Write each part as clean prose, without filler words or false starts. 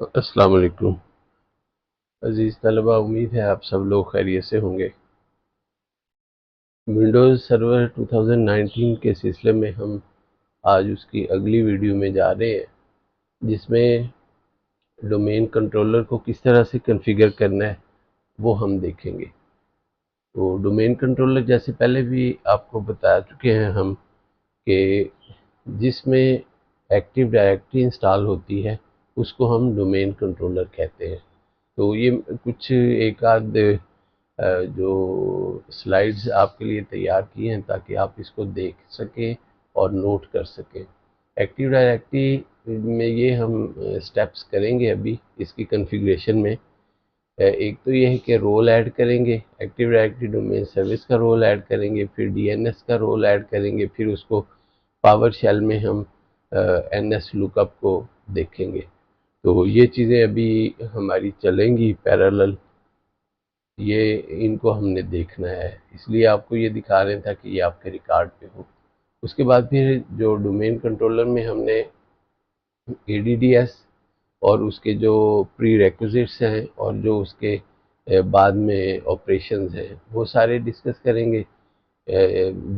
अस्सलाम वालेकुम अज़ीज़ तलबा, उम्मीद है आप सब लोग खैरियत से होंगे। विंडोज़ सर्वर 2019 के सिलसिले में हम आज उसकी अगली वीडियो में जा रहे हैं, जिसमें डोमेन कंट्रोलर को किस तरह से कॉन्फ़िगर करना है वो हम देखेंगे। तो डोमेन कंट्रोलर जैसे पहले भी आपको बता चुके हैं हम कि जिसमें एक्टिव डायरेक्टरी इंस्टॉल होती है उसको हम डोमेन कंट्रोलर कहते हैं। तो ये कुछ एक आध जो स्लाइड्स आपके लिए तैयार किए हैं ताकि आप इसको देख सकें और नोट कर सकें। एक्टिव डायरेक्टरी में ये हम स्टेप्स करेंगे अभी इसकी कॉन्फ़िगरेशन में। एक तो ये है कि रोल ऐड करेंगे, एक्टिव डायरेक्टरी डोमेन सर्विस का रोल ऐड करेंगे, फिर डीएनएस का रोल ऐड करेंगे, फिर उसको पावर शेल में हम एनएस लुकअप को देखेंगे। तो ये चीज़ें अभी हमारी चलेंगी पैरेलल, ये इनको हमने देखना है, इसलिए आपको ये दिखा रहे था कि ये आपके रिकॉर्ड पे हो। उसके बाद फिर जो डोमेन कंट्रोलर में हमने एडीडीएस और उसके जो प्री रेक्विजिट्स हैं और जो उसके बाद में ऑपरेशंस हैं वो सारे डिस्कस करेंगे।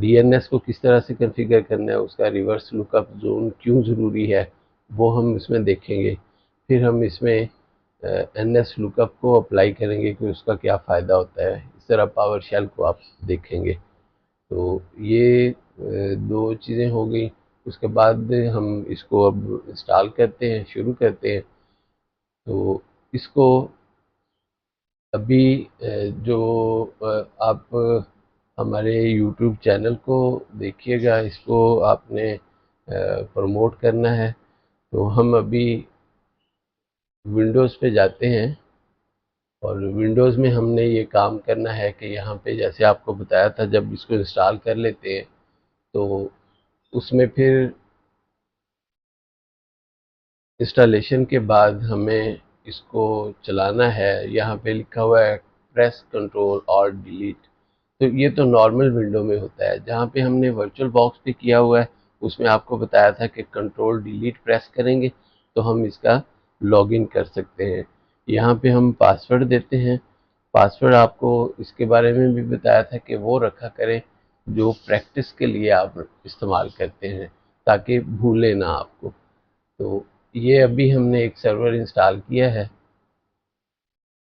डीएनएस को किस तरह से कॉन्फ़िगर करना है, उसका रिवर्स लुकअप जोन क्यों ज़रूरी है वो हम इसमें देखेंगे। फिर हम इसमें एनएस लुकअप को अप्लाई करेंगे कि उसका क्या फ़ायदा होता है। इस तरह पावर शेल को आप देखेंगे। तो ये दो चीज़ें हो गई। उसके बाद हम इसको अब इंस्टॉल करते हैं, शुरू करते हैं। तो इसको अभी जो आप हमारे यूट्यूब चैनल को देखिएगा, इसको आपने प्रमोट करना है। तो हम अभी विंडोज़ पे जाते हैं और विंडोज़ में हमने ये काम करना है कि यहाँ पे जैसे आपको बताया था, जब इसको इंस्टॉल कर लेते हैं तो उसमें फिर इंस्टॉलेशन के बाद हमें इसको चलाना है। यहाँ पे लिखा हुआ है प्रेस कंट्रोल और डिलीट। तो ये तो नॉर्मल विंडो में होता है। जहाँ पे हमने वर्चुअल बॉक्स पे किया हुआ है उसमें आपको बताया था कि कंट्रोल डिलीट प्रेस करेंगे तो हम इसका लॉगिन कर सकते हैं। यहाँ पे हम पासवर्ड देते हैं। पासवर्ड आपको इसके बारे में भी बताया था कि वो रखा करें जो प्रैक्टिस के लिए आप इस्तेमाल करते हैं, ताकि भूले ना आपको। तो ये अभी हमने एक सर्वर इंस्टॉल किया है,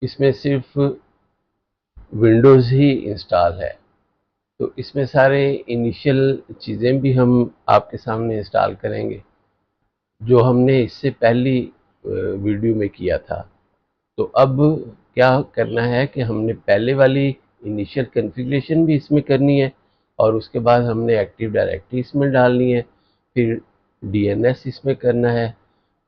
इसमें सिर्फ विंडोज़ ही इंस्टॉल है। तो इसमें सारे इनिशियल चीज़ें भी हम आपके सामने इंस्टॉल करेंगे जो हमने इससे पहली वीडियो में किया था। तो अब क्या करना है कि हमने पहले वाली इनिशियल कॉन्फ़िगरेशन भी इसमें करनी है और उसके बाद हमने एक्टिव डायरेक्टरी इसमें डालनी है, फिर डीएनएस इसमें करना है,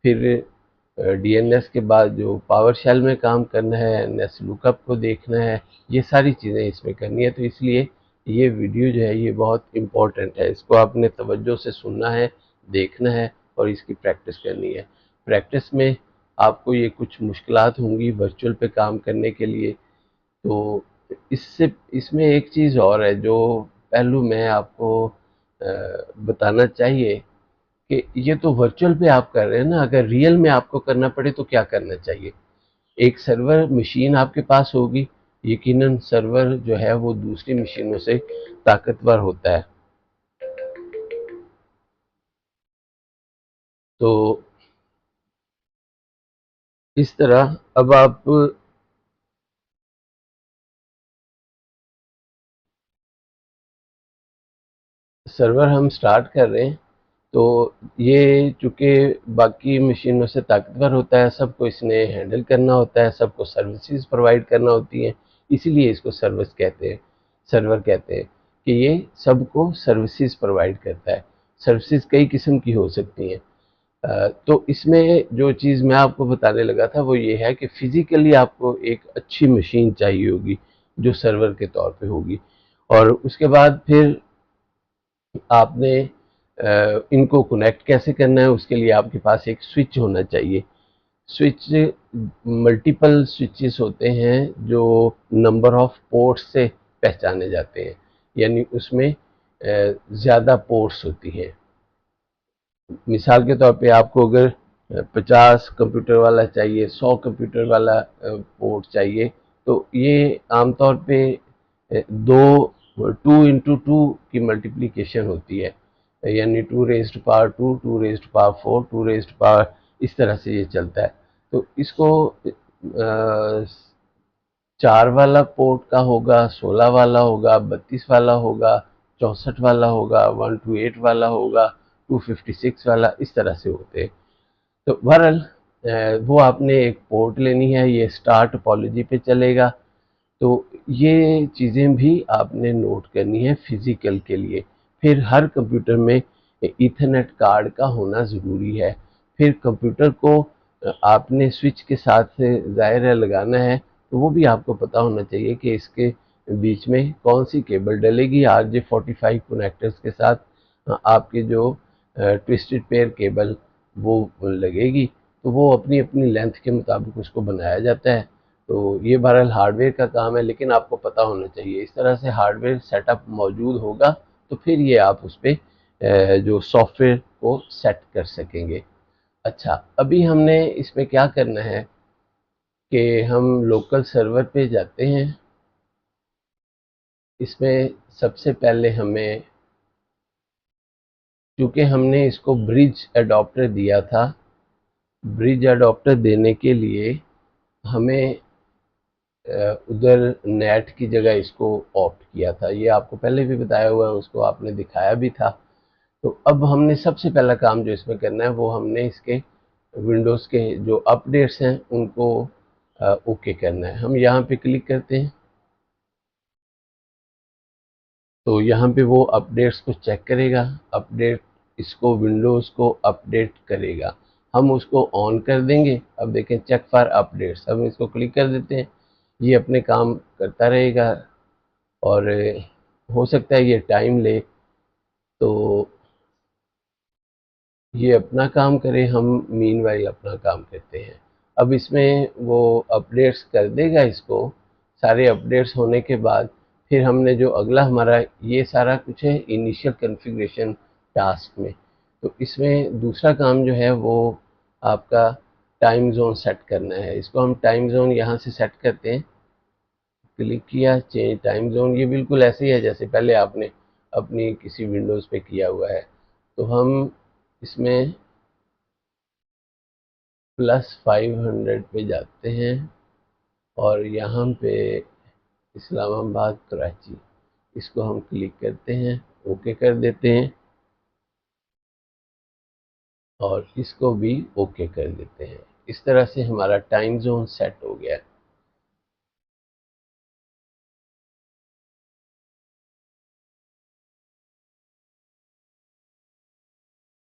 फिर डीएनएस के बाद जो पावर शेल में काम करना है, एनएस लुकअप को देखना है, ये सारी चीज़ें इसमें करनी है। तो इसलिए ये वीडियो जो है ये बहुत इम्पोर्टेंट है, इसको आपने तवज्जो से सुनना है, देखना है और इसकी प्रैक्टिस करनी है। प्रैक्टिस में आपको ये कुछ मुश्किलात होंगी वर्चुअल पे काम करने के लिए। तो इससे इसमें एक चीज़ और है जो पहलू मैं आपको बताना चाहिए कि ये तो वर्चुअल पे आप कर रहे हैं ना, अगर रियल में आपको करना पड़े तो क्या करना चाहिए। एक सर्वर मशीन आपके पास होगी, यकीनन सर्वर जो है वो दूसरी मशीनों से ताकतवर होता है। तो इस तरह अब आप सर्वर हम स्टार्ट कर रहे हैं। तो ये चूँकि बाकी मशीनों से ताकतवर होता है, सबको इसने हैंडल करना होता है, सबको सर्विसेज प्रोवाइड करना होती हैं, इसीलिए इसको सर्वर कहते हैं कि ये सबको सर्विसेज प्रोवाइड करता है। सर्विसेज कई किस्म की हो सकती हैं। तो इसमें जो चीज़ मैं आपको बताने लगा था वो ये है कि फ़िज़िकली आपको एक अच्छी मशीन चाहिए होगी जो सर्वर के तौर पे होगी, और उसके बाद फिर आपने इनको कनेक्ट कैसे करना है उसके लिए आपके पास एक स्विच होना चाहिए। स्विच मल्टीपल स्विचेस होते हैं जो नंबर ऑफ पोर्ट्स से पहचाने जाते हैं, यानी उसमें ज़्यादा पोर्ट्स होती हैं। मिसाल के तौर पे आपको अगर 50 कंप्यूटर वाला चाहिए, 100 कंप्यूटर वाला पोर्ट चाहिए, तो ये आमतौर पे दो 2 into 2 की मल्टीप्लिकेशन होती है, यानी 2 raised to power 2, 2 raised to power 4, 2 raised to power, इस तरह से ये चलता है। तो इसको 4 वाला पोर्ट का होगा, 16 वाला होगा, 32 वाला होगा, 64 वाला होगा, 128 वाला होगा, 256 वाला, इस तरह से होते हैं। तो बहरहाल वो आपने एक पोर्ट लेनी है, ये स्टार टोपोलॉजी पे चलेगा। तो ये चीज़ें भी आपने नोट करनी है फिजिकल के लिए। फिर हर कंप्यूटर में ईथरनेट कार्ड का होना ज़रूरी है। फिर कंप्यूटर को आपने स्विच के साथ ज़ाहिर है लगाना है, तो वो भी आपको पता होना चाहिए कि इसके बीच में कौन सी केबल डलेगी। RJ45 कनेक्टर्स के साथ आपके जो ट्विस्टेड पेयर केबल वो लगेगी, तो वो अपनी अपनी लेंथ के मुताबिक उसको बनाया जाता है। तो ये बहरहाल हार्डवेयर का काम है, लेकिन आपको पता होना चाहिए। इस तरह से हार्डवेयर सेटअप मौजूद होगा तो फिर ये आप उस पर जो सॉफ्टवेयर को सेट कर सकेंगे। अच्छा, अभी हमने इसमें क्या करना है कि हम लोकल सर्वर पे जाते हैं। इसमें सबसे पहले हमें, चूँकि हमने इसको ब्रिज अडॉप्टर दिया था, ब्रिज अडॉप्टर देने के लिए हमें उधर नेट की जगह इसको ऑप्ट किया था। ये आपको पहले भी बताया हुआ है, उसको आपने दिखाया भी था। तो अब हमने सबसे पहला काम जो इसमें करना है, वो हमने इसके विंडोज़ के जो अपडेट्स हैं उनको ओके करना है। हम यहाँ पे क्लिक करते हैं, तो यहाँ पे वो अपडेट्स को चेक करेगा, अपडेट इसको विंडोज़ को अपडेट करेगा। हम उसको ऑन कर देंगे। अब देखें, चेक फॉर अपडेट्स, हम इसको क्लिक कर देते हैं, ये अपने काम करता रहेगा। और हो सकता है ये टाइम ले, तो ये अपना काम करे, हम मीनवाइल अपना काम करते हैं। अब इसमें वो अपडेट्स कर देगा इसको। सारे अपडेट्स होने के बाद फिर हमने जो अगला हमारा ये सारा कुछ है इनिशियल कॉन्फ़िगरेशन टास्क में, तो इसमें दूसरा काम जो है वो आपका टाइम जोन सेट करना है। इसको हम टाइम जोन यहाँ से सेट करते हैं, क्लिक किया, चेंज टाइम जोन। ये बिल्कुल ऐसे ही है जैसे पहले आपने अपनी किसी विंडोज़ पे किया हुआ है। तो हम इसमें +500 पे जाते हैं और यहाँ पे इस्लामाबाद कराची, इसको हम क्लिक करते हैं, ओके कर देते हैं और इसको भी ओके कर देते हैं। इस तरह से हमारा टाइम जोन सेट हो गया।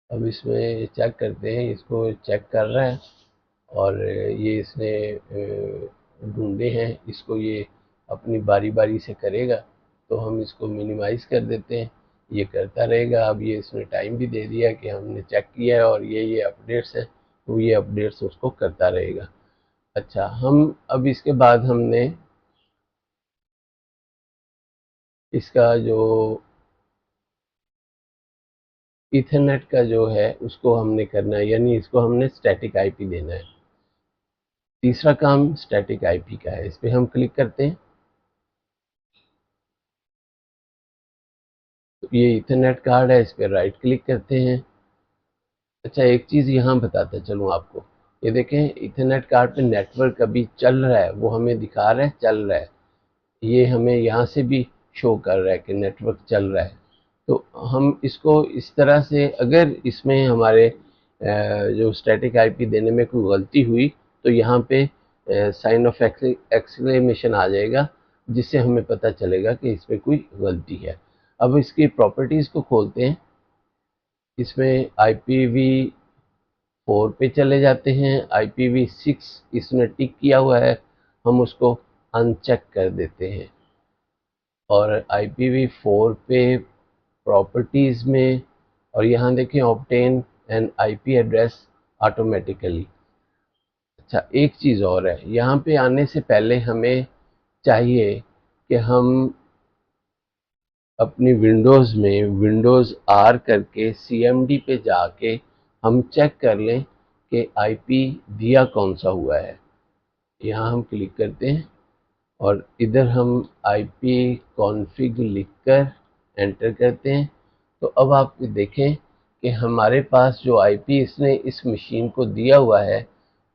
अब इसमें चेक करते हैं, इसको चेक कर रहा है और ये इसने ढूंढे हैं, इसको ये अपनी बारी बारी से करेगा। तो हम इसको मिनिमाइज़ कर देते हैं, ये करता रहेगा। अब ये इसने टाइम भी दे दिया कि हमने चेक किया है और ये अपडेट्स हैं, तो ये अपडेट्स उसको करता रहेगा। अच्छा, हम अब इसके बाद हमने इसका जो इथरनेट का जो है उसको हमने करना है, यानी इसको हमने स्टैटिक आईपी देना है। तीसरा काम स्टैटिक आईपी का है, इस पर हम क्लिक करते हैं, तो ये इथरनेट कार्ड है, इस पर राइट क्लिक करते हैं। अच्छा, एक चीज़ यहाँ बताता चलूँ आपको, ये देखें इथरनेट कार्ड पे नेटवर्क अभी चल रहा है, वो हमें दिखा रहा है चल रहा है। ये हमें यहाँ से भी शो कर रहा है कि नेटवर्क चल रहा है। तो हम इसको इस तरह से, अगर इसमें हमारे जो स्टैटिक आईपी देने में कोई गलती हुई तो यहाँ पे साइन ऑफ एक्सक्लेमेशन आ जाएगा, जिससे हमें पता चलेगा कि इसमें कोई गलती है। अब इसकी प्रॉपर्टीज़ को खोलते हैं, इसमें IPv4 पे चले जाते हैं। IPv6 इसमें टिक किया हुआ है, हम उसको अनचेक कर देते हैं और IPv4 पे प्रॉपर्टीज़ में, और यहाँ देखें obtain an IP address automatically. अच्छा, एक चीज़ और है, यहाँ पे आने से पहले हमें चाहिए कि हम अपनी विंडोज़ में विंडोज़ R करके CMD पे जाके हम चेक कर लें कि आईपी दिया कौन सा हुआ है। यहाँ हम क्लिक करते हैं और इधर हम आईपी कॉन्फ़िग लिखकर एंटर करते हैं। तो अब आप देखें कि हमारे पास जो आईपी इसने इस मशीन को दिया हुआ है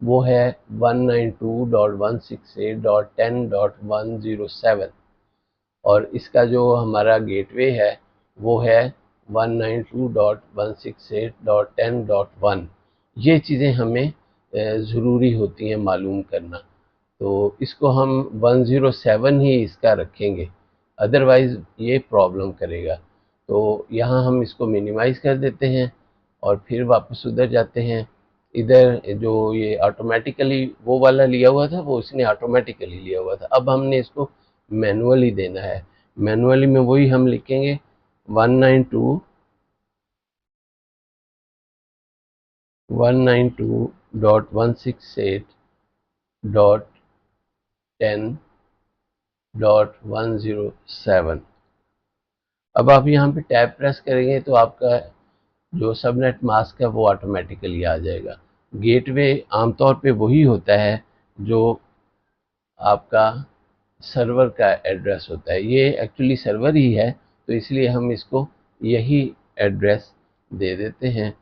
वो है 192.168.10.107 और इसका जो हमारा गेटवे है वो है 192.168.10.1। ये चीज़ें हमें ज़रूरी होती हैं मालूम करना, तो इसको हम 107 ही इसका रखेंगे, अदरवाइज़ ये प्रॉब्लम करेगा। तो यहाँ हम इसको मिनिमाइज़ कर देते हैं और फिर वापस उधर जाते हैं। इधर जो ये ऑटोमेटिकली वो वाला लिया हुआ था वो इसने ऑटोमेटिकली लिया हुआ था, अब हमने इसको मैनुअली देना है। मैनुअली में वही हम लिखेंगे 192.168.10.107। अब आप यहाँ पे टैब प्रेस करेंगे तो आपका जो सबनेट मास्क है वो ऑटोमेटिकली आ जाएगा। गेटवे आमतौर पे वही होता है जो आपका सर्वर का एड्रेस होता है, ये एक्चुअली सर्वर ही है तो इसलिए हम इसको यही एड्रेस दे देते हैं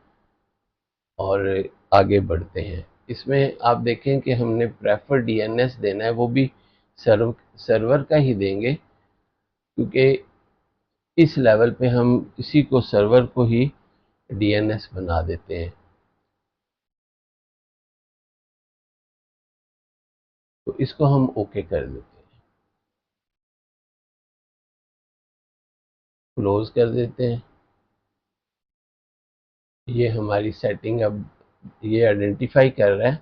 और आगे बढ़ते हैं। इसमें आप देखें कि हमने प्रेफर डीएनएस देना है, वो भी सर्वर का ही देंगे क्योंकि इस लेवल पे हम इसी को सर्वर को ही डीएनएस बना देते हैं। तो इसको हम ओके कर देते हैं, क्लोज कर देते हैं। ये हमारी सेटिंग अब ये आइडेंटिफाई कर रहा है,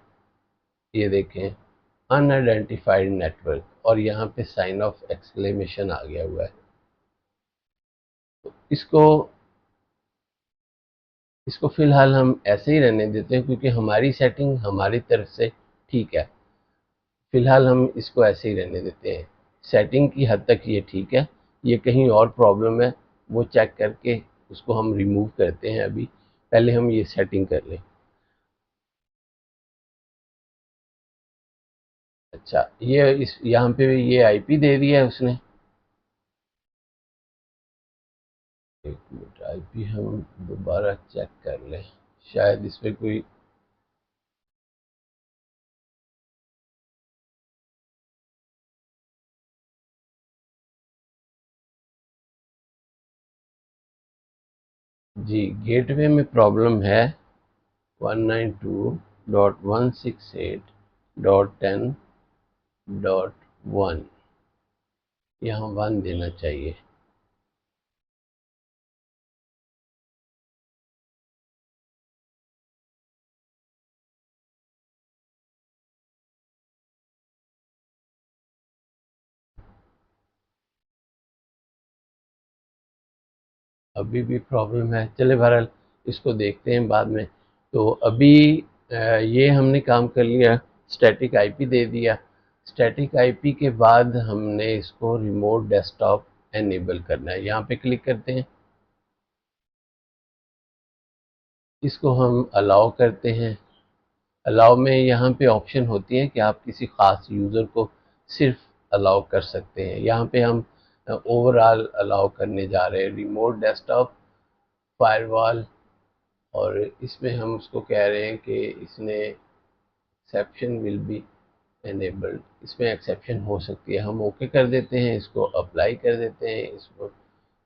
ये देखें अनआइडेंटिफाइड नेटवर्क और यहाँ पे साइन ऑफ एक्सक्लेमेशन आ गया हुआ है। तो इसको फिलहाल हम ऐसे ही रहने देते हैं क्योंकि हमारी सेटिंग हमारी तरफ से ठीक है। फिलहाल हम इसको ऐसे ही रहने देते हैं, सेटिंग की हद तक ये ठीक है। ये कहीं और प्रॉब्लम है वो चेक करके उसको हम रिमूव करते हैं। अभी पहले हम ये सेटिंग कर लें। अच्छा, ये इस यहाँ पे ये आईपी दे दिया है उसने। एक मिनट, आईपी हम दोबारा चेक कर लें, शायद इसमें कोई जी गेटवे में प्रॉब्लम है। 192.168.10.1 यहाँ 1 देना चाहिए। अभी भी प्रॉब्लम है, चले बहरहाल इसको देखते हैं बाद में। तो अभी ये हमने काम कर लिया, स्टैटिक आईपी दे दिया। स्टैटिक आईपी के बाद हमने इसको रिमोट डेस्कटॉप एनेबल करना है। यहाँ पे क्लिक करते हैं, इसको हम अलाउ करते हैं। अलाउ में यहाँ पे ऑप्शन होती है कि आप किसी ख़ास यूज़र को सिर्फ अलाउ कर सकते हैं। यहाँ पे हम ओवरऑल अलाउ करने जा रहे हैं रिमोट डेस्कटॉप फायरवॉल, और इसमें हम उसको कह रहे हैं कि इसने एक्सेप्शन विल बी एनेबल्ड, इसमें एक्सेप्शन हो सकती है। हम ओके कर देते हैं, इसको अप्लाई कर देते हैं, इसको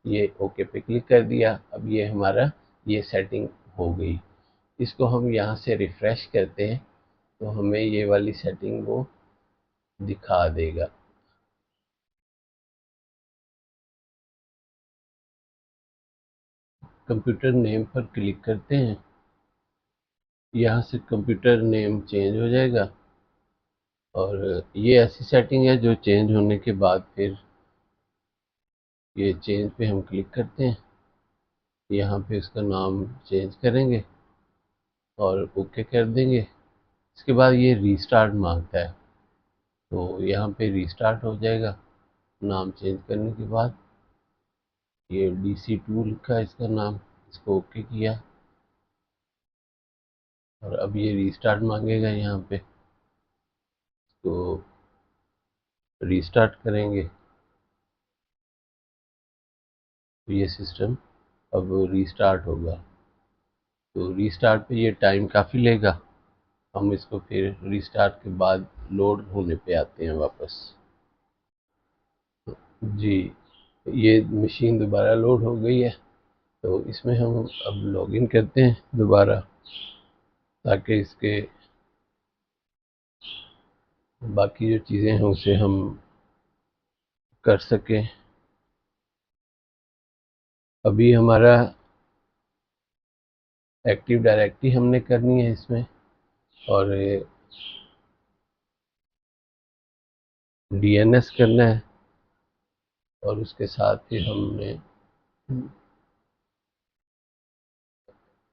ये ओके पे क्लिक कर दिया। अब ये हमारा ये सेटिंग हो गई। इसको हम यहाँ से रिफ़्रेश करते हैं तो हमें ये वाली सेटिंग वो दिखा देगा। कंप्यूटर नेम पर क्लिक करते हैं, यहाँ से कंप्यूटर नेम चेंज हो जाएगा और ये ऐसी सेटिंग है जो चेंज होने के बाद फिर ये चेंज पे हम क्लिक करते हैं, यहाँ पे इसका नाम चेंज करेंगे और ओके कर देंगे। इसके बाद ये रीस्टार्ट मांगता है तो यहाँ पे रीस्टार्ट हो जाएगा नाम चेंज करने के बाद। ये DC2 लिखा है इसका नाम, इसको ओके किया और अब ये रीस्टार्ट मांगेगा यहाँ पे, तो रीस्टार्ट करेंगे तो ये सिस्टम अब रीस्टार्ट होगा। तो रीस्टार्ट पे ये टाइम काफ़ी लेगा, हम इसको फिर रीस्टार्ट के बाद लोड होने पे आते हैं वापस। जी, ये मशीन दोबारा लोड हो गई है, तो इसमें हम अब लॉगिन करते हैं दोबारा, ताकि इसके बाकी जो चीज़ें हैं उसे हम कर सकें। अभी हमारा एक्टिव डायरेक्टरी हमने करनी है इसमें, और डीएनएस करना है, और उसके साथ ही हमने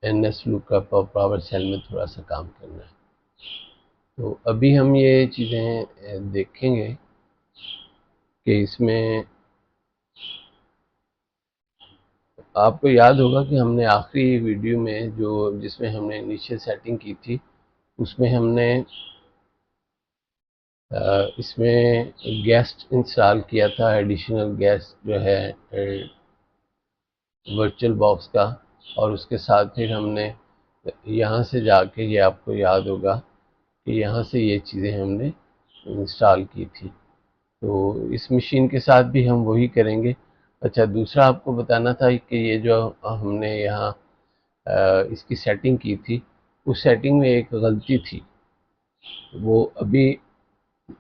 एनएस लुकअप और पावर सेल में थोड़ा सा काम करना है। तो अभी हम ये चीज़ें देखेंगे कि इसमें आपको याद होगा कि हमने आखिरी वीडियो में जो जिसमें हमने इनिशियल सेटिंग की थी, उसमें हमने इसमें गेस्ट इंस्टॉल किया था, एडिशनल गेस्ट जो है वर्चुअल बॉक्स का, और उसके साथ फिर हमने यहाँ से जाके, ये आपको याद होगा कि यहाँ से ये चीज़ें हमने इंस्टॉल की थी। तो इस मशीन के साथ भी हम वही करेंगे। अच्छा, दूसरा आपको बताना था कि ये जो हमने यहाँ इसकी सेटिंग की थी, उस सेटिंग में एक गलती थी, वो अभी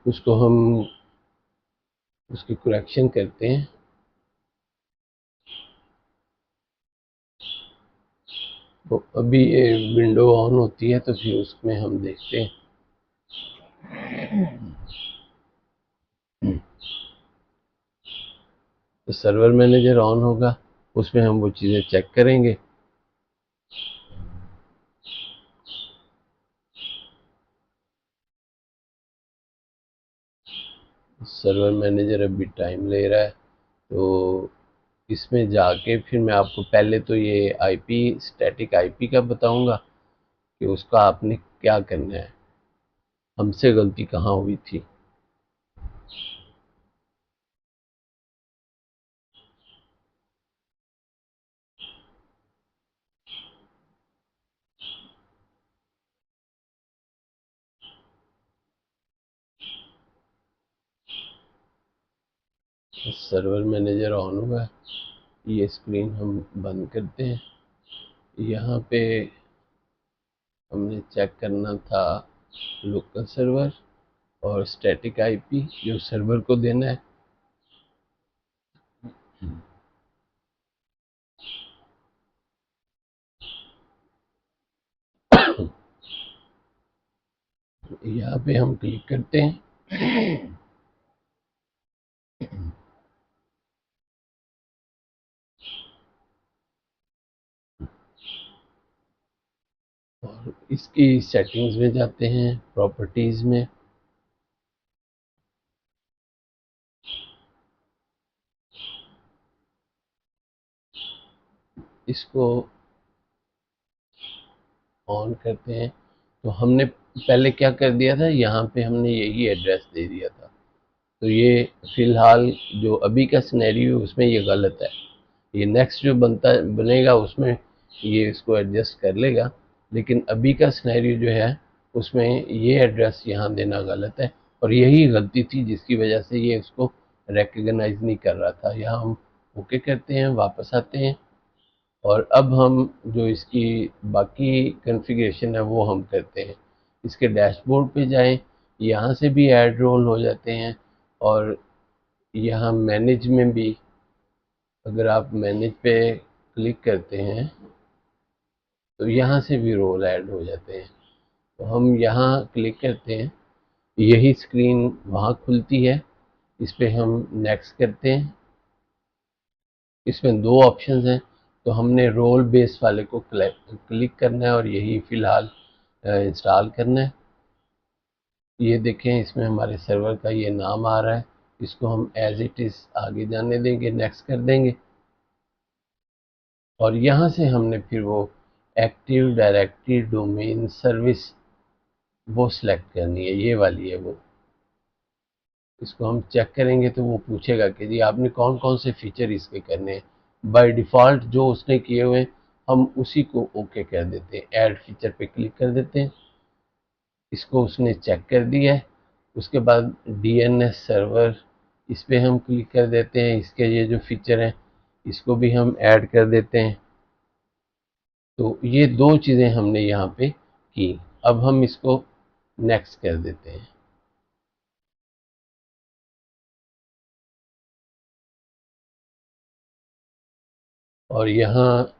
उसको हम उसकी करेक्शन करते हैं। तो अभी ये विंडो ऑन होती है, तो फिर उसमें हम देखते हैं। तो सर्वर मैनेजर ऑन होगा, उसमें हम वो चीज़ें चेक करेंगे। सर्वर मैनेजर अभी टाइम ले रहा है, तो इसमें जाके फिर मैं आपको पहले तो ये आईपी, स्टैटिक आईपी का बताऊंगा कि उसका आपने क्या करना है, हमसे गलती कहाँ हुई थी। सर्वर मैनेजर ऑन हुआ, ये स्क्रीन हम बंद करते हैं। यहाँ पे हमने चेक करना था लोकल सर्वर और स्टैटिक आईपी जो सर्वर को देना है। यहाँ पे हम क्लिक करते हैं, और इसकी सेटिंग्स में जाते हैं, प्रॉपर्टीज में। इसको ऑन करते हैं, तो हमने पहले क्या कर दिया था, यहाँ पे हमने यही एड्रेस दे दिया था। तो ये फिलहाल जो अभी का सिनेरियो उसमें ये गलत है। ये नेक्स्ट जो बनेगा उसमें ये इसको एडजस्ट कर लेगा, लेकिन अभी का सिनेरियो जो है उसमें ये एड्रेस यहाँ देना गलत है, और यही गलती थी जिसकी वजह से ये इसको रिकग्नाइज नहीं कर रहा था। यहाँ हम ओके करते हैं, वापस आते हैं, और अब हम जो इसकी बाकी कॉन्फ़िगरेशन है वो हम करते हैं। इसके डैशबोर्ड पे जाएं, यहाँ से भी ऐड रोल हो जाते हैं, और यहाँ मैनेज में भी अगर आप मैनेज पे क्लिक करते हैं तो यहाँ से भी रोल ऐड हो जाते हैं। तो हम यहाँ क्लिक करते हैं, यही स्क्रीन वहाँ खुलती है, इस पर हम नेक्स्ट करते हैं। इसमें दो ऑप्शंस हैं, तो हमने रोल बेस वाले को क्लिक करना है और यही फ़िलहाल इंस्टॉल करना है। ये देखें, इसमें हमारे सर्वर का ये नाम आ रहा है, इसको हम एज इट इज़ आगे जाने देंगे, नेक्स्ट कर देंगे, और यहाँ से हमने फिर वो एक्टिव डायरेक्टरी डोमेन सर्विस वो सिलेक्ट करनी है, ये वाली है वो। इसको हम चेक करेंगे तो वो पूछेगा कि जी आपने कौन कौन से फीचर इसके करने हैं। बाय डिफ़ॉल्ट जो उसने किए हुए हैं हम उसी को ओके कर देते हैं, ऐड फीचर पे क्लिक कर देते हैं। इसको उसने चेक कर दिया है। उसके बाद डीएनएस सर्वर, इस पे हम क्लिक कर देते हैं। इसके ये जो फीचर हैं इसको भी हम ऐड कर देते हैं। तो ये दो चीज़ें हमने यहाँ पे की। अब हम इसको नेक्स्ट कर देते हैं। और यहाँ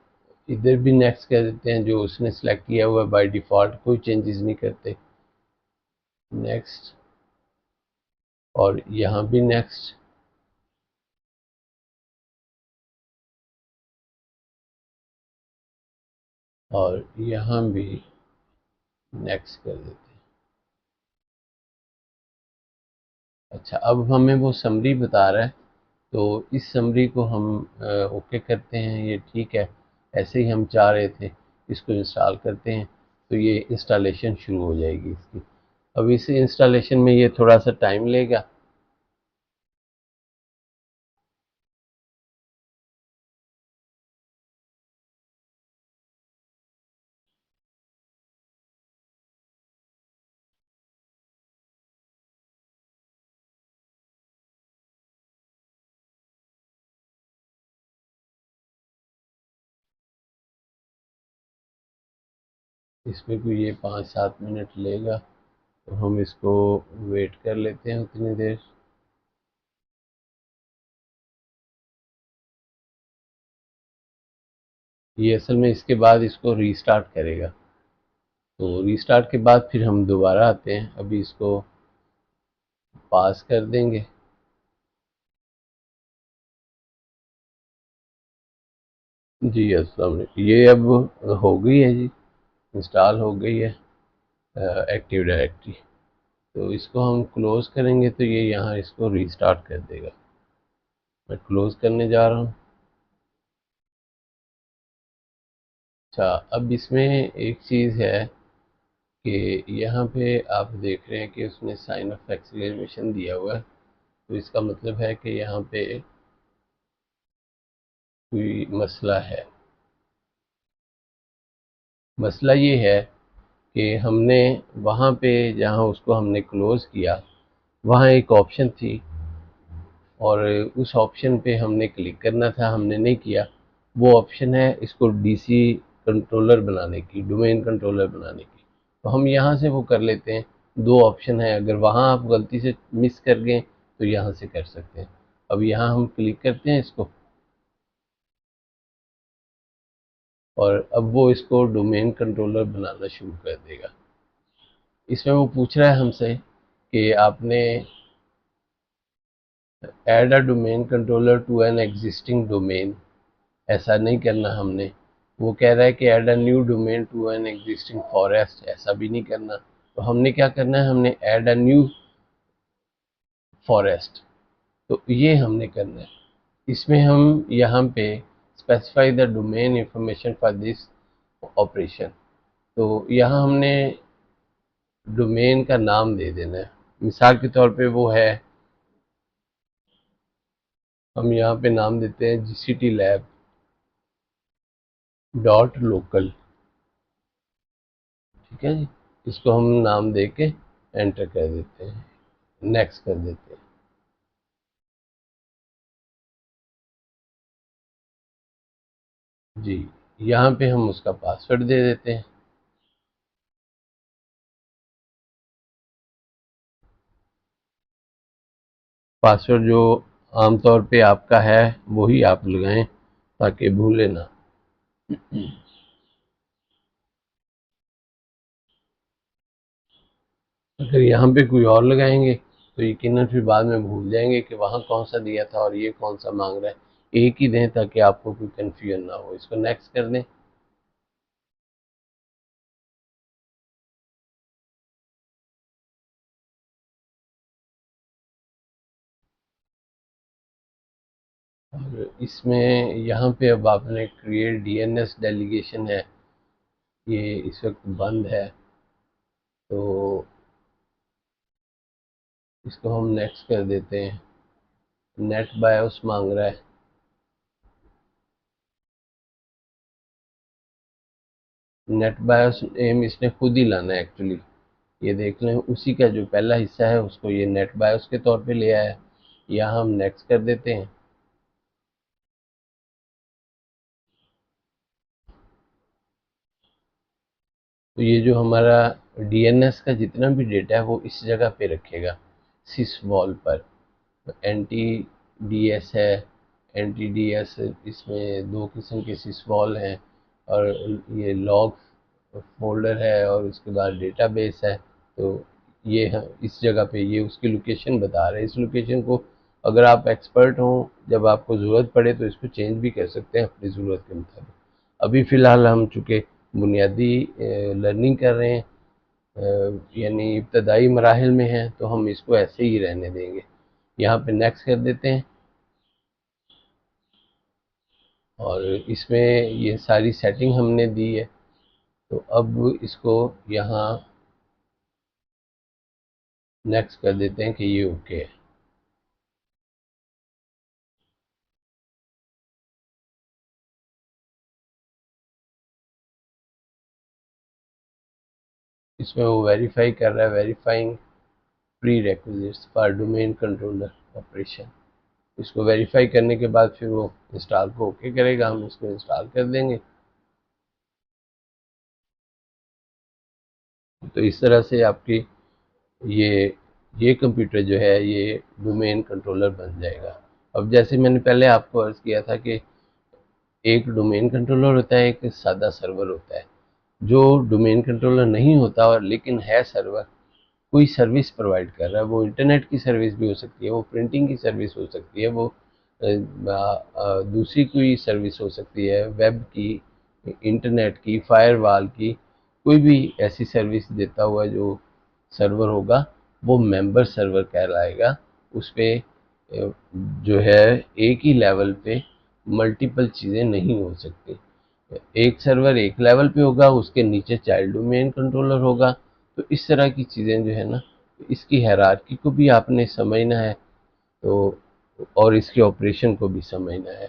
इधर भी नेक्स्ट कर देते हैं, जो उसने सेलेक्ट किया हुआ है बाय डिफ़ॉल्ट, कोई चेंजेस नहीं करते। नेक्स्ट, और यहाँ भी नेक्स्ट, और यहाँ भी नेक्स्ट कर देते हैं। अच्छा, अब हमें वो समरी बता रहा है, तो इस समरी को हम ओके करते हैं। ये ठीक है, ऐसे ही हम चाह रहे थे। इसको इंस्टॉल करते हैं तो ये इंस्टॉलेशन शुरू हो जाएगी इसकी। अब इस इंस्टॉलेशन में ये थोड़ा सा टाइम लेगा। इसमें कोई ये 5-7 मिनट लेगा, तो हम इसको वेट कर लेते हैं उतनी देर। ये असल में इसके बाद इसको रीस्टार्ट करेगा। तो रीस्टार्ट के बाद फिर हम दोबारा आते हैं। अभी इसको पास कर देंगे। जी अस्सलाम वालेकुम। ये अब हो गई है जी, इंस्टॉल हो गई है एक्टिव डायरेक्टरी। तो इसको हम क्लोज़ करेंगे तो ये यहाँ इसको रीस्टार्ट कर देगा। मैं क्लोज़ करने जा रहा हूँ। अच्छा, अब इसमें एक चीज़ है कि यहाँ पे आप देख रहे हैं कि उसने साइन ऑफ एक्सक्लेमेशन दिया हुआ है। तो इसका मतलब है कि यहाँ पे कोई मसला है। मसला ये है कि हमने वहाँ पे जहाँ उसको हमने क्लोज़ किया, वहाँ एक ऑप्शन थी और उस ऑप्शन पे हमने क्लिक करना था, हमने नहीं किया। वो ऑप्शन है इसको डीसी कंट्रोलर बनाने की, डोमेन कंट्रोलर बनाने की। तो हम यहाँ से वो कर लेते हैं। दो ऑप्शन है, अगर वहाँ आप गलती से मिस कर गए तो यहाँ से कर सकते हैं। अब यहाँ हम क्लिक करते हैं इसको, और अब वो इसको डोमेन कंट्रोलर बनाना शुरू कर देगा। इसमें वो पूछ रहा है हमसे कि आपने add a domain controller to an existing domain, ऐसा नहीं करना हमने। वो कह रहा है कि add a new domain to an existing forest, ऐसा भी नहीं करना। तो हमने क्या करना है, हमने ऐड अ न्यू फॉरेस्ट, तो ये हमने करना है। इसमें हम यहाँ पे specify the domain information for this operation, तो यहाँ हमने डोमेन का नाम दे देना है। मिसाल के तौर पे वो है, हम यहाँ पे नाम देते हैं जीसीटी लैब डॉट लोकल। ठीक है जी, इसको हम नाम दे के एंटर कर देते हैं, नेक्स्ट कर देते हैं। जी, यहाँ पे हम उसका पासवर्ड दे देते हैं। पासवर्ड जो आमतौर पे आपका है वही आप लगाएं ताकि भूले ना। अगर यहाँ पे कोई और लगाएंगे तो यकीनन फिर बाद में भूल जाएंगे कि वहाँ कौन सा दिया था और ये कौन सा मांग रहा है। एक ही दें ताकि आपको कोई कन्फ्यूजन ना हो। इसको नेक्स्ट कर दें। और इसमें यहाँ पे अब आपने क्रिएट डीएनएस डेलीगेशन है, ये इस वक्त बंद है, तो इसको हम नेक्स्ट कर देते हैं। नेट बायोस मांग रहा है। नेट बायोस नेम इसने खुद ही लाना है एक्चुअली। ये देख लें, उसी का जो पहला हिस्सा है उसको ये नेट बायोस के तौर पे ले आया है। यहाँ हम नेक्स्ट कर देते हैं। तो ये जो हमारा डीएनएस का जितना भी डेटा है वो इस जगह पे रखेगा, सिस वॉल पर। एन टी डी एस है, एन टी डी एस, इसमें दो किस्म के सिस वॉल हैं, और ये लॉग फोल्डर है, और उसके बाद डेटाबेस है। तो ये इस जगह पे ये उसकी लोकेशन बता रहे हैं। इस लोकेशन को अगर आप एक्सपर्ट हो, जब आपको ज़रूरत पड़े तो इसको चेंज भी कर सकते हैं अपनी ज़रूरत के मुताबिक। अभी फ़िलहाल हम चूँकि बुनियादी लर्निंग कर रहे हैं, यानी इब्तदाई मराहिल में हैं, तो हम इसको ऐसे ही रहने देंगे। यहाँ पे नेक्स्ट कर देते हैं, और इसमें ये सारी सेटिंग हमने दी है। तो अब इसको यहाँ नेक्स्ट कर देते हैं कि ये ओके है। इसमें वो वेरीफाई कर रहा है, verifying pre requisites for domain controller operation. इसको वेरीफाई करने के बाद फिर वो इंस्टॉल को ओके करेगा, हम इसको इंस्टॉल कर देंगे। तो इस तरह से आपकी ये ये कंप्यूटर जो है ये डोमेन कंट्रोलर बन जाएगा। अब जैसे मैंने पहले आपको अर्ज किया था कि एक डोमेन कंट्रोलर होता है, एक सादा सर्वर होता है। जो डोमेन कंट्रोलर नहीं होता और लेकिन है सर्वर, कोई सर्विस प्रोवाइड कर रहा है, वो इंटरनेट की सर्विस भी हो सकती है, वो प्रिंटिंग की सर्विस हो सकती है, वो दूसरी कोई सर्विस हो सकती है, वेब की, इंटरनेट की, फायरवॉल की, कोई भी ऐसी सर्विस देता हुआ जो सर्वर होगा वो मेंबर सर्वर कहलाएगा। उस पे जो है एक ही लेवल पे मल्टीपल चीज़ें नहीं हो सकती। एक सर्वर एक लेवल पे होगा, उसके नीचे चाइल्ड डोमेन कंट्रोलर होगा। तो इस तरह की चीज़ें जो है ना, इसकी हायरार्की को भी आपने समझना है, तो और इसके ऑपरेशन को भी समझना है।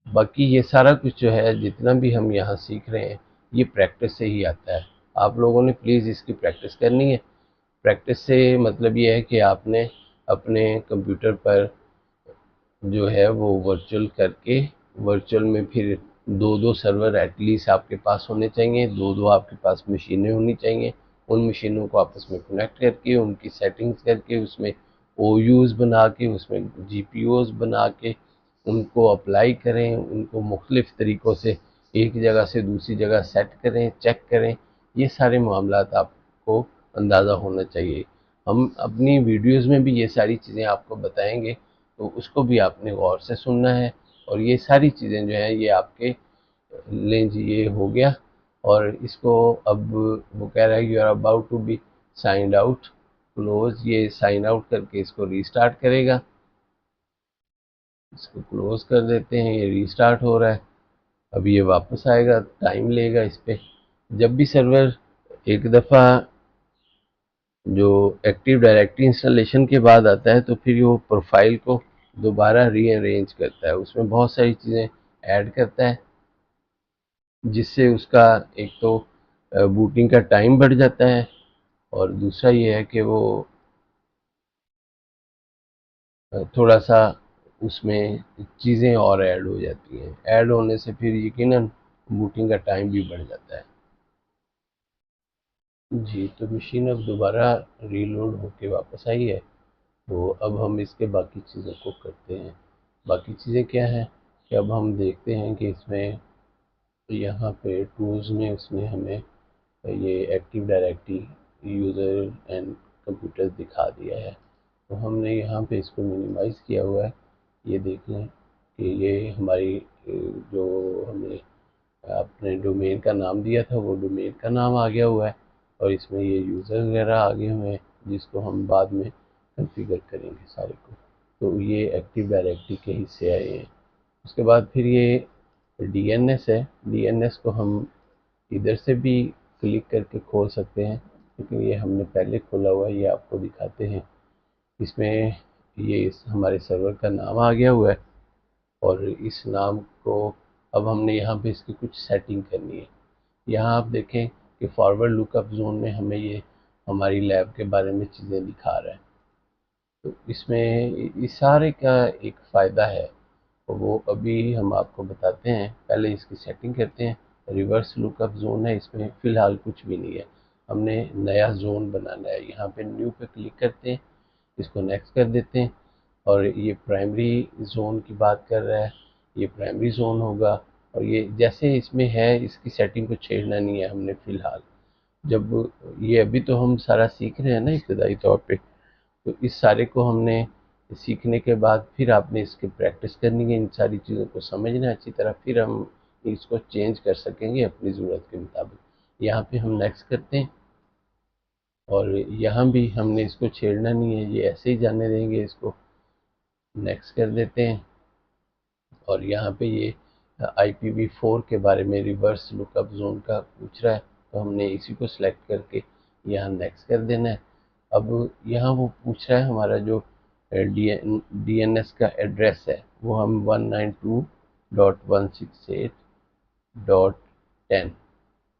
बाकी ये सारा कुछ जो है जितना भी हम यहाँ सीख रहे हैं ये प्रैक्टिस से ही आता है। आप लोगों ने प्लीज़ इसकी प्रैक्टिस करनी है। प्रैक्टिस से मतलब ये है कि आपने अपने कंप्यूटर पर जो है वो वर्चुअल करके, वर्चुअल में फिर दो दो सर्वर एटलीस्ट आपके पास होने चाहिए, दो दो आपके पास मशीनें होनी चाहिए। उन मशीनों को आपस में कनेक्ट करके, उनकी सेटिंग्स करके, उसमें ओ यूज़ बना के, उसमें जी पी ओज़ बना के उनको अप्लाई करें, उनको मुख्तलिफ़ तरीक़ों से एक जगह से दूसरी जगह सेट करें, चेक करें। ये सारे मामलात आपको अंदाज़ा होना चाहिए। हम अपनी वीडियोज़ में भी ये सारी चीज़ें आपको बताएंगे, तो उसको भी आपने गौर से सुनना है। और ये सारी चीज़ें जो हैं ये आपके लें जी, ये हो गया। और इसको अब वो कह रहा है you are about to be signed out, close. ये साइन आउट करके इसको रीस्टार्ट करेगा। इसको क्लोज कर देते हैं, ये रीस्टार्ट हो रहा है। अब ये वापस आएगा, टाइम लेगा इस पे। जब भी सर्वर एक दफ़ा जो एक्टिव डायरेक्टरी इंस्टॉलेशन के बाद आता है तो फिर वो प्रोफाइल को दोबारा रीअरेंज करता है, उसमें बहुत सारी चीज़ें ऐड करता है, जिससे उसका एक तो बूटिंग का टाइम बढ़ जाता है, और दूसरा ये है कि वो थोड़ा सा उसमें चीज़ें और ऐड हो जाती हैं। ऐड होने से फिर यकीनन बूटिंग का टाइम भी बढ़ जाता है। जी, तो मशीन अब दोबारा रीलोड होके वापस आई है। तो अब हम इसके बाकी चीज़ों को करते हैं। बाकी चीज़ें क्या हैं कि अब हम देखते हैं कि इसमें यहाँ पे टूल्स में उसने हमें ये active directory user and computer दिखा दिया है। तो हमने यहाँ पे इसको मिनिमाइज़ किया हुआ है। ये देख लें कि ये हमारी जो हमने अपने डोमेन का नाम दिया था वो डोमेन का नाम आ गया हुआ है, और इसमें ये यूज़र वगैरह आ गए हुए हैं जिसको हम बाद में कॉन्फ़िगर करेंगे सारे को। तो ये एक्टिव डायरेक्टरी के हिस्से आए हैं। उसके बाद फिर ये डीएनएस है। डीएनएस को हम इधर से भी क्लिक करके खोल सकते हैं, लेकिन ये हमने पहले खोला हुआ है, ये आपको दिखाते हैं। इसमें ये हमारे सर्वर का नाम आ गया हुआ है और इस नाम को अब हमने यहाँ पे इसकी कुछ सेटिंग करनी है। यहाँ आप देखें कि फॉरवर्ड लुकअप जोन में हमें ये हमारी लैब के बारे में चीज़ें दिखा रहा है। तो इसमें इस सारे का एक फ़ायदा है, तो वो अभी हम आपको बताते हैं। पहले इसकी सेटिंग करते हैं। रिवर्स लुकअप जोन है, इसमें फ़िलहाल कुछ भी नहीं है, हमने नया जोन बनाना है। यहाँ पे न्यू पे क्लिक करते हैं, इसको नेक्स्ट कर देते हैं और ये प्राइमरी जोन की बात कर रहा है, ये प्राइमरी जोन होगा। और ये जैसे इसमें है, इसकी सेटिंग को छेड़ना नहीं है हमने फ़िलहाल। जब ये अभी तो हम सारा सीख रहे हैं ना इब्तदाई तौर पे, तो इस सारे को हमने सीखने के बाद फिर आपने इसकी प्रैक्टिस करनी है, इन सारी चीज़ों को समझना है अच्छी तरह, फिर हम इसको चेंज कर सकेंगे अपनी ज़रूरत के मुताबिक। यहाँ पे हम नेक्स्ट करते हैं और यहाँ भी हमने इसको छेड़ना नहीं है, ये ऐसे ही जाने देंगे, इसको नेक्स्ट कर देते हैं। और यहाँ पे ये IPv4 के बारे में रिवर्स लुकअप जोन का पूछ रहा है, तो हमने इसी को सिलेक्ट करके यहाँ नेक्स्ट कर देना है। अब यहाँ वो पूछ रहा है हमारा जो DNS का एड्रेस है, वो हम 192.168.10,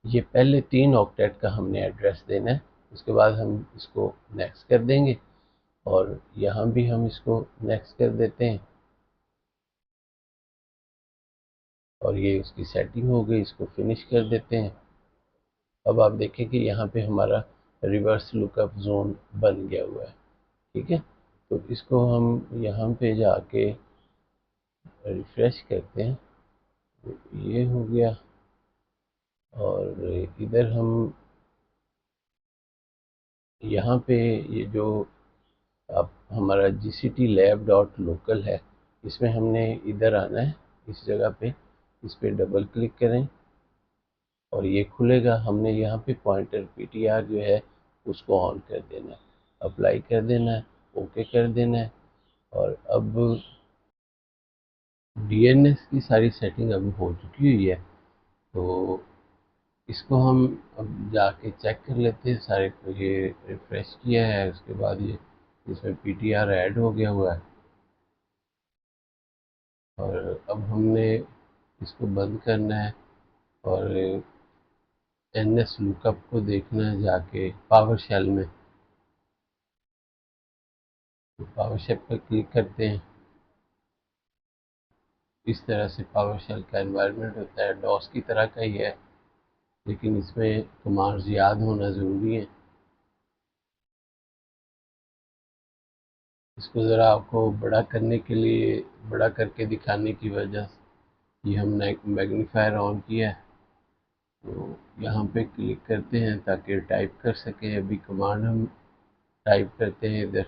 ये पहले 3 ऑक्टेट का हमने एड्रेस देना है। उसके बाद हम इसको नेक्स्ट कर देंगे और यहाँ भी हम इसको नेक्स्ट कर देते हैं और ये उसकी सेटिंग हो गई, इसको फिनिश कर देते हैं। अब आप देखें कि यहाँ पे हमारा रिवर्स लुकअप जोन बन गया हुआ है, ठीक है। तो इसको हम यहाँ पे जाके रिफ्रेश करते हैं, तो ये हो गया। और इधर हम यहाँ पे ये जो अब हमारा gctlab.local है, इसमें हमने इधर आना है, इस जगह पे, इस पे डबल क्लिक करें और ये खुलेगा। हमने यहाँ पे पॉइंटर PTR जो है उसको ऑन कर देना है, अप्लाई कर देना है, ओके कर देना है। और अब DNS की सारी सेटिंग अभी हो चुकी हुई है, तो इसको हम अब जाके चेक कर लेते हैं सारे को। ये रिफ्रेश किया है, उसके बाद ये इसमें PTR ऐड हो गया हुआ है और अब हमने इसको बंद करना है और NS लुकअप को देखना है जाके पावर शेल में। तो पावर शेल पर क्लिक करते हैं। इस तरह से पावर शेल का एनवायरनमेंट होता है, डॉस की तरह का ही है, लेकिन इसमें कमांड्स याद होना ज़रूरी है। इसको ज़रा आपको बड़ा करने के लिए, बड़ा करके दिखाने की वजह से ये हमने एक मैग्नीफायर ऑन किया है। तो यहाँ पे क्लिक करते हैं ताकि टाइप कर सकें। अभी कमांड हम टाइप करते हैं इधर,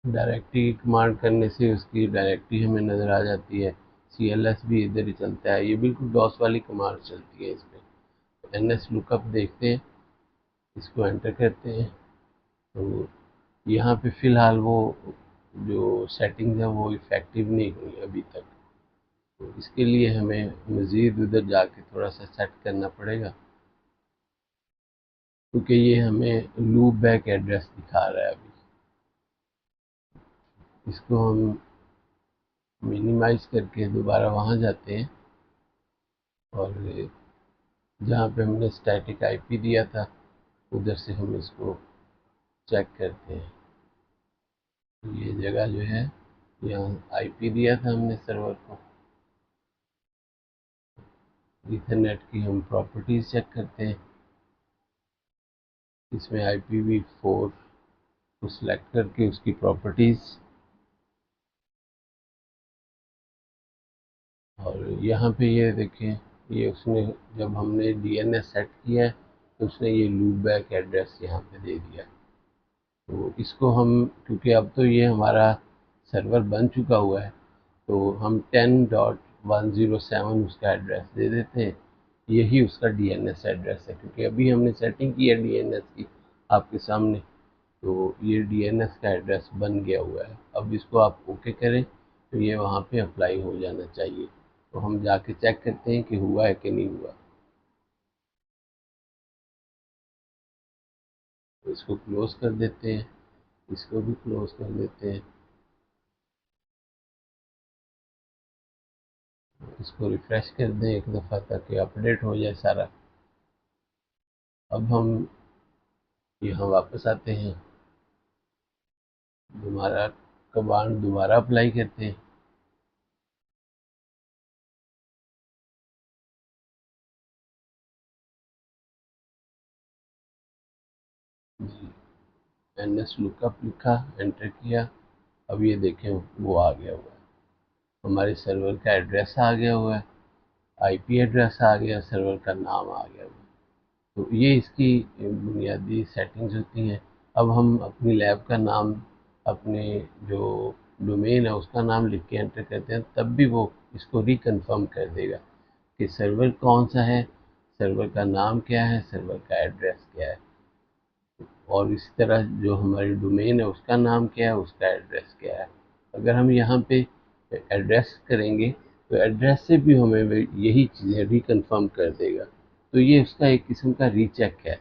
डायरेक्टरी कमांड करने से उसकी डायरेक्टरी हमें नज़र आ जाती है। CLS भी इधर ही चलता है, ये बिल्कुल डॉस वाली कमांड चलती है इसमें। NS लुकअप देखते हैं, इसको एंटर करते हैं। तो यहाँ पे फ़िलहाल वो जो सेटिंग्स है वो इफ़ेक्टिव नहीं हुई अभी तक, तो इसके लिए हमें मज़ीद उधर जाके थोड़ा सा सेट करना पड़ेगा, क्योंकि ये हमें लूप बैक एड्रेस दिखा रहा है अभी। इसको हम मिनिमाइज करके दोबारा वहाँ जाते हैं और जहाँ पे हमने स्टैटिक IP दिया था उधर से हम इसको चेक करते हैं। ये जगह जो है, यहाँ IP दिया था हमने सर्वर को। ईथरनेट की हम प्रॉपर्टीज़ चेक करते हैं, इसमें IPv4 को सिलेक्ट करके उसकी प्रॉपर्टीज़, और यहाँ पे ये देखें, ये उसने जब हमने DNS सेट किया है तो उसने ये लूप बैक एड्रेस यहाँ पे दे दिया। तो इसको हम, क्योंकि अब तो ये हमारा सर्वर बन चुका हुआ है, तो हम 10.107 उसका एड्रेस दे देते हैं। यही उसका DNS एड्रेस है, क्योंकि अभी हमने सेटिंग की है DNS की आपके सामने। तो ये डीएनएस का एड्रेस बन गया हुआ है। अब इसको आप ओके करें तो ये वहाँ पे अप्लाई हो जाना चाहिए। तो हम जाके चेक करते हैं कि हुआ है कि नहीं हुआ। तो इसको क्लोज कर देते हैं, इसको भी क्लोज कर देते हैं, इसको रिफ्रेश कर दें एक दफ़ा ताकि अपडेट हो जाए सारा। अब हम यहाँ वापस आते हैं, दोबारा कमांड दोबारा अप्लाई करते हैं। जी, NS लुकअप लिखा, एंटर किया। अब ये देखें वो आ गया हुआ है, हमारे सर्वर का एड्रेस आ गया हुआ है, आईपी एड्रेस आ गया, सर्वर का नाम आ गया हुआ है। तो ये इसकी बुनियादी सेटिंग्स होती हैं। अब हम अपनी लैब का नाम, अपने जो डोमेन है उसका नाम लिख के एंटर करते हैं, तब भी वो इसको रिकन्फर्म कर देगा कि सर्वर कौन सा है, सर्वर का नाम क्या है, सर्वर का एड्रेस क्या है। और इसी तरह जो हमारी डोमेन है उसका नाम क्या है, उसका एड्रेस क्या है। अगर हम यहाँ पे एड्रेस करेंगे तो एड्रेस से भी हमें यही चीज़ें रिकन्फर्म कर देगा। तो ये उसका एक किस्म का रीचेक है।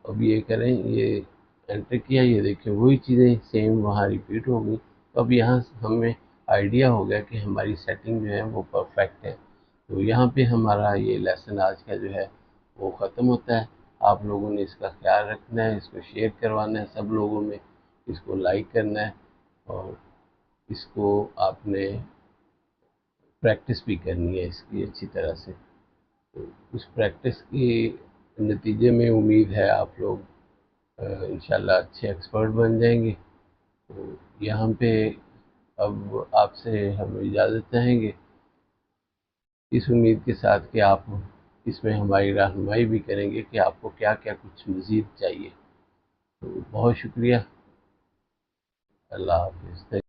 अब ये करें, ये एंटर किया, ये देखिए वही चीज़ें सेम वहाँ रिपीट हो गई। तो अब यहाँ हमें आइडिया हो गया कि हमारी सेटिंग जो है वो परफेक्ट है। तो यहाँ पे हमारा ये लेसन आज का जो है वो ख़त्म होता है। आप लोगों ने इसका ख्याल रखना है, इसको शेयर करवाना है सब लोगों में, इसको लाइक करना है, और इसको आपने प्रैक्टिस भी करनी है इसकी अच्छी तरह से। तो उस प्रैक्टिस के नतीजे में उम्मीद है आप लोग इंशाल्लाह अच्छे एक्सपर्ट बन जाएंगे। तो यहाँ पे अब आपसे हम इजाज़त चाहेंगे, इस उम्मीद के साथ कि आप इसमें हमारी रहनुमाई भी करेंगे कि आपको क्या क्या कुछ मज़ीद चाहिए। तो बहुत शुक्रिया। अल्लाह हाफिज़।